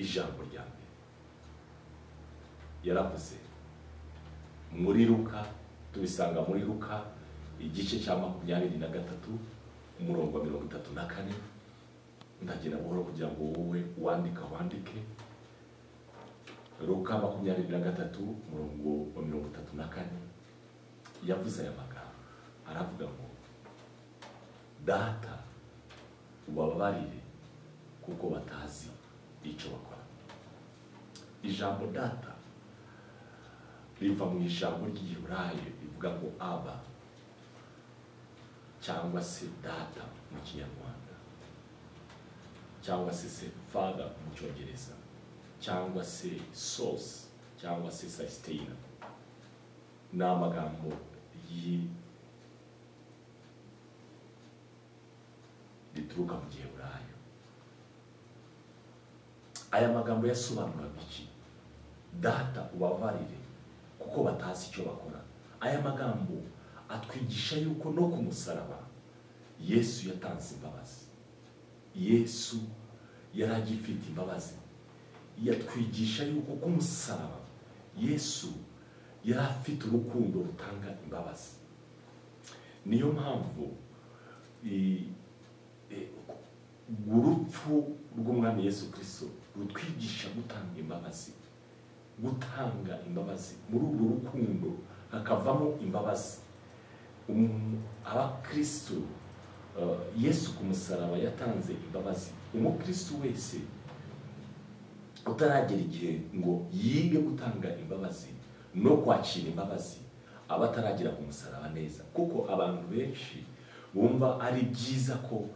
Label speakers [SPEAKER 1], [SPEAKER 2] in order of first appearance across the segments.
[SPEAKER 1] ijambo rya mbere yaravuze muri Luka, tubisanga muri Luka igice cya 23 umurongo wa 34. Ndagira buhoro kugira ngo wowe wandike. Luka 23 umurongo wa 34 yavuze aya magambo, aravuga ngo data ubabarire kuko batazi icyo bakora. Ijambo data riva mu ijambo ry'Igiheburayo rivuga ngo aba, cyangwa se data mu Kinyarwanda, cyangwa se father mu Cyongereza, cyangwa se source, cyangwa se sustainer. Ni amagambo rituruka mu Giheburayo. Aya magambo yasobanura iki? Data ubabarire kuko batazi icyo bakora. Aya magambo atwigisha yuko no ku musaraba Yesu yatanze imbabazi. Yesu yaragifite imbabazi. Yatwigisha yuko ku musaraba Yesu yarafite urukundo rutanga imbabazi. Niyo mpamvu urupfu rw'umwami Yesu Kristo rutwigisha gutanga imbabazi. Gutanga imbabazi muri urwo rukundo hakavamo imbabazi. Abakristo Yesu ku musaraba yatanze imbabazi. Umukristo wese utaragera igihe ngo yige gutanga imbabazi no kwakira imbabazi aba ataragera ku musaraba neza, kuko abantu benshi bumva ari byiza ko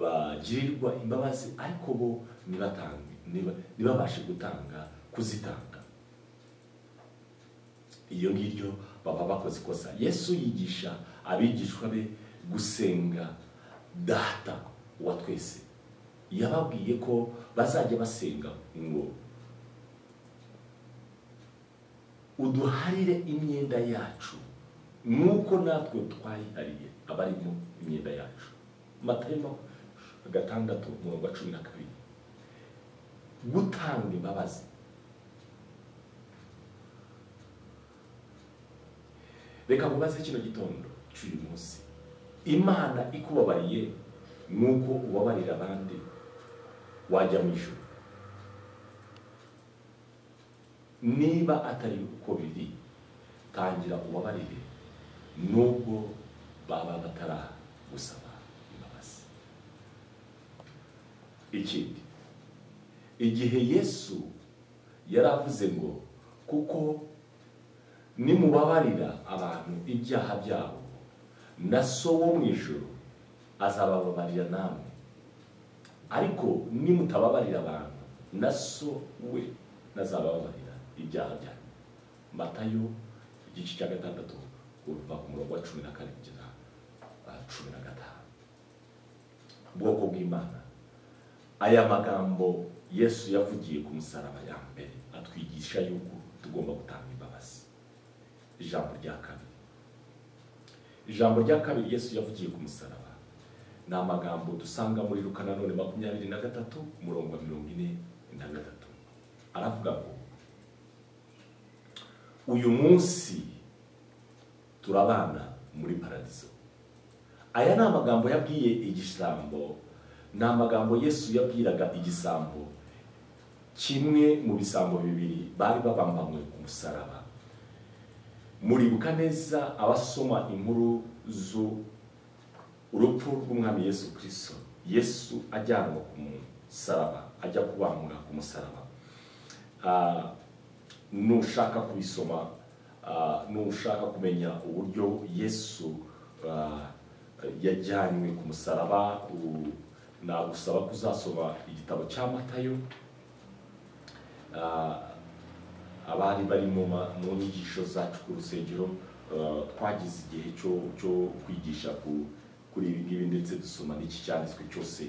[SPEAKER 1] bagirirwa imbabazi ariko bo ntibabashe gutanga kuzitanga. Iyo ngiryo baba bakoze ikosa. Yesu yigisha abigishwa be gusenga data wa twese. Yababwiye ko bazajya basenga ngo uduharire imyenda yacu nuko natwe twayihariye abarimo imyenda yacu. Matayo 6:12. Gutanga imbabazi. Reka mubaze kino gitondo cy'uyu munsi, Imana ikubabariye nuko ubabarira abandi wajya mu ijuru? Niba atari uko biri, tangira ubabarire nubwo baba bataragusaba imbabazi. Ikindi, igihe Yesu yaravuze ngo kuko nimubabarira abantu ibyaha byabo na so wo mu ijuru azabababarira namwe, ariko nimutababarira abantu na so we nazabababarira ibyaha byanyu. Matayo igice cya 6 kuva ku murongo wa 14 kugeza 15. Bwoko bw'Imana, aya magambo Yesu yavugiye ku musaraba ya mbere atwigisha yuko tugomba gutanga imbabazi. Ijambo rya kabiri Yesu yavugiye ku musaraba ni amagambo dusanga muri Luka 23 umurongo wa 43. Aravuga ngo uyu munsi turabana muri paradizo. Aya ni amagambo yabwiye igisambo, ni amagambo Yesu yabwiraga igisambo, kimwe mu bisambo bibiri bari babambanywe ku musaraba. Muribuka neza abasoma inkuru urupfu rw'umwami Yesu Kristo. Yesu ajyanwa ku musaraba, ajya kubambwa ku musaraba. Nushaka kubisoma, nushaka kumenya uburyo Yesu yajyanywe ku musaraba, nagusaba kuzasoma igitabo cya Matayo. Abari bari mu nyigisho zacu ku rusengero twagize igihe cyo kwigisha kuri ibi ngibi, ndetse dusoma n'iki cyanditswe cyose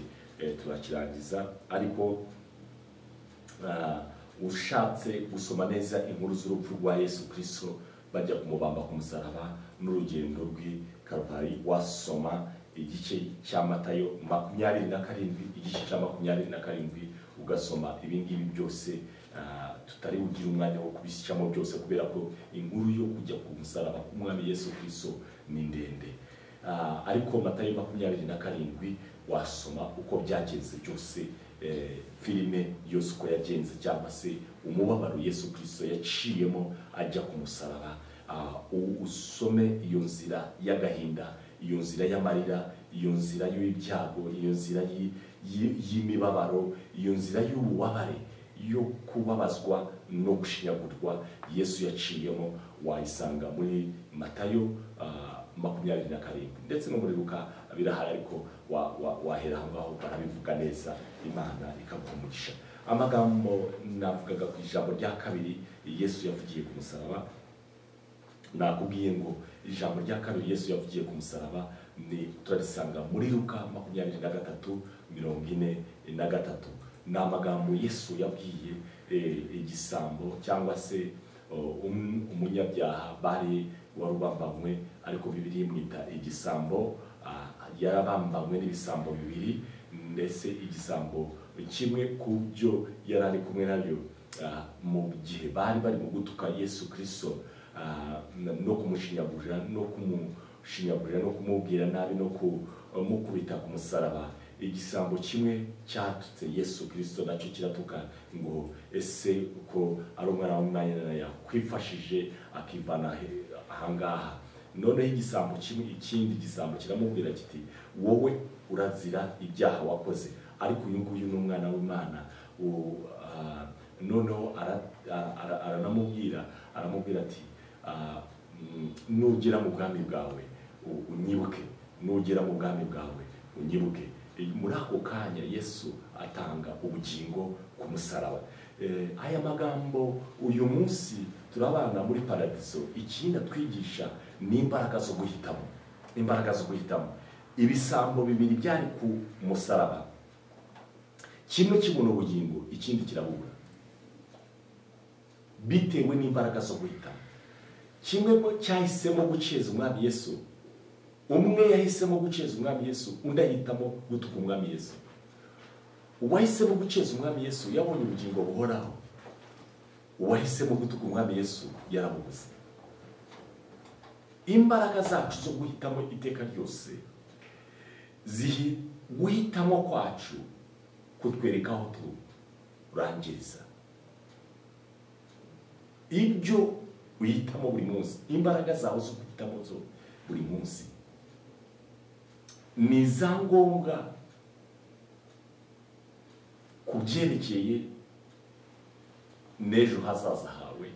[SPEAKER 1] turakirangiza. Ariko ushatse gusoma neza inkuru z'urupfu rwa Yesu Kristo bajya kumubamba ku musaraba n'urugendo rw'i Kalvari, wasoma igice cya Matayo 27, igice cya 27 ugasoma ibingibi byose tutari ugira umwanya wo kubishyamo byose kubera ko inkuru yo kujya ku musaraba k'umwami Yesu Kristo ni ndende. Ariko Matayo 27 wasoma uko byagenze byose, filime yose uko yagenze cyangwa se umubabaro Yesu Kristo yaciyemo ajya ku musaraba. Usome iyo nzira y'agahinda, iyo nzira y'amarira, iyo nzira y'ibyago, iyo nzira y'imibabaro, iyo nzira y'ububabare yo kubabazwa no gushinyagurwa Yesu yaciyemo, wayisanga muri Matayo 27 ndetse no muri Luka birahari, ariko wahera aho ngaho barabivuga neza, Imana ikaguha. Amagambo navugaga ku ijambo rya kabiri Yesu yavugiye ku musaraba, nakubwiye ngo ijambo rya kabiri Yesu yavugiye ku musaraba ni turarisanga muri Luka 23:43. Ni amagambo Yesu yabwiye igisambo cyangwa se umunyabyaha bari warubambanywe, ariko Bibiliya imwita igisambo. Yarabambanywe n'ibisambo bibiri, ndetse igisambo kimwe ku byo yari ari kumwe nabyo mu gihe bari mu gutuka Yesu Kristo, no kumushinyagurira no kumubwira nabi no kumukubita ku musaraba. Igisambo kimwe cyatutse Yesu Kristo nacyo kiratuka ngo ese uko ari umwana w'Imana yakwifashije akivana ahangaha. Noneho igisambo kimwe, ikindi gisambo kiramubwira kiti wowe urazira ibyaha wakoze, ariko uyu nguyu ni umwana w'Imana. Noneho aramubwira ati nugera mu bwami bwawe unyibuke, nugera mu bwami bwawe unyibuke. Muri ako kanya Yesu atanga ubugingo ku musaraba. Aya magambo uyu munsi turabana muri paradiso. Ikindi twigisha ni imbaraga zo guhitamo, imbaraga zo guhitamo. Ibisambo bibiri byari ku musaraba, kimwe kibona ubugingo, ikindi kirabura, bitewe n'imbaraga zo guhitamo. Kimwe cyahisemo guceza umwami Yesu, umwe yahisemo guceza umwami Yesu, undi ahitamo gutuka umwami Yesu. Uwahisemo guceza umwami Yesu yabonye ubugingo buhoraho, uwahisemo gutuka umwami Yesu yarabubuze. Imbaraga zacu zo guhitamo iteka ryose guhitamo kwacu kutwereka aho turangiriza. Ibyo uhitamo buri munsi, imbaraga zawe zo guhitamo zo buri munsi ni za ngombwa ku byerekeye n'ejo hazaza hawe,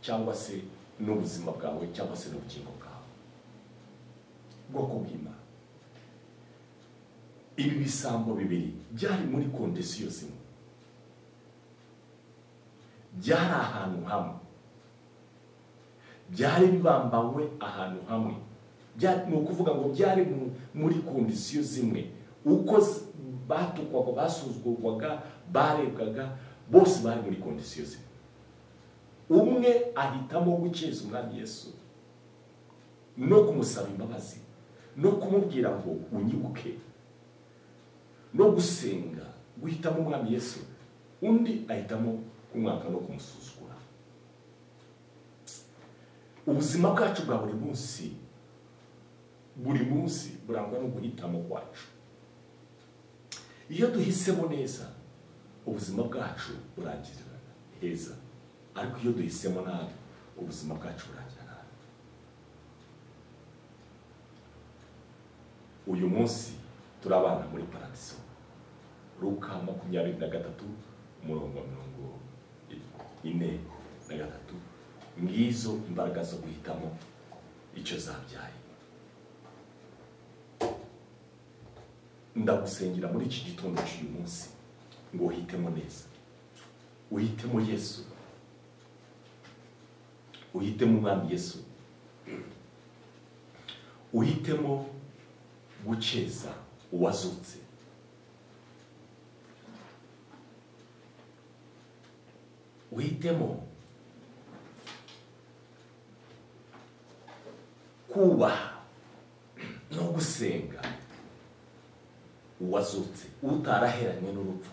[SPEAKER 1] cyangwa se n'ubuzima bwawe, cyangwa se n'ubugingo bwawe. Bwoko bw'Imana, ibi bisambo bibiri byari muri kondisiyo zimwe, byari ahantu hamwe, byari bibambanywe ahantu hamwe. Ni ukuvuga ngo byari muri kondisiyo zimwe. Uko batukwaga, basuzugurwaga, barebwaga, bose bari muri kondisiyo zimwe. Umwe ahitamo gukeza umwami Yesu no kumusaba imbabazi, no kumubwira ngo unyibuke, no gusenga, guhitamo umwami Yesu. Undi ahitamo kumwanga no kumusuzugura. Ubuzima bwacu bwa buri munsi burangwa no guhitamo kwacu. Iyo duhisemo neza, ubuzima bwacu burangirira heza, ariko iyo duhisemo nabi, ubuzima bwacu burangira nabi. Uyu munsi turabana muri paradiso. Luka 23:43. Ngizo imbaraga zo guhitamo icyo zabyaye. Ndagusengera muri iki gitondo cy'uyu munsi ngo uhitemo neza, uhitemo Yesu, uhitemo umwami Yesu, uhitemo guceza uwazutse, uhitemo kubaha no gusenga uwazutse, utaraheranywe n'urupfu,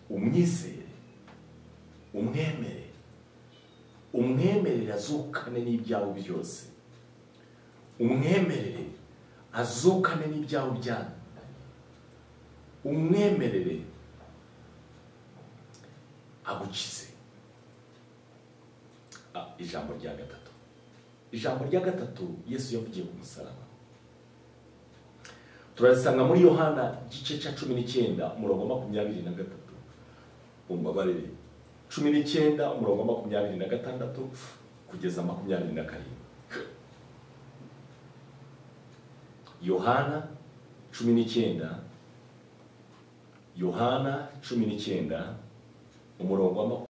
[SPEAKER 1] umwizere, umwemerere azukane n'ibyawe byose, umwemerere azukane n'ibyawe byananiranye, umwemerere agukize. Ijambo rya gatatu Yesu yavugiye ku musaraba turasanga muri Yohana igice cya 19 umurongo wa 23. Umbabarire 19 umurongo wa 26 kugeza 27. Yohana 19 umurongo wa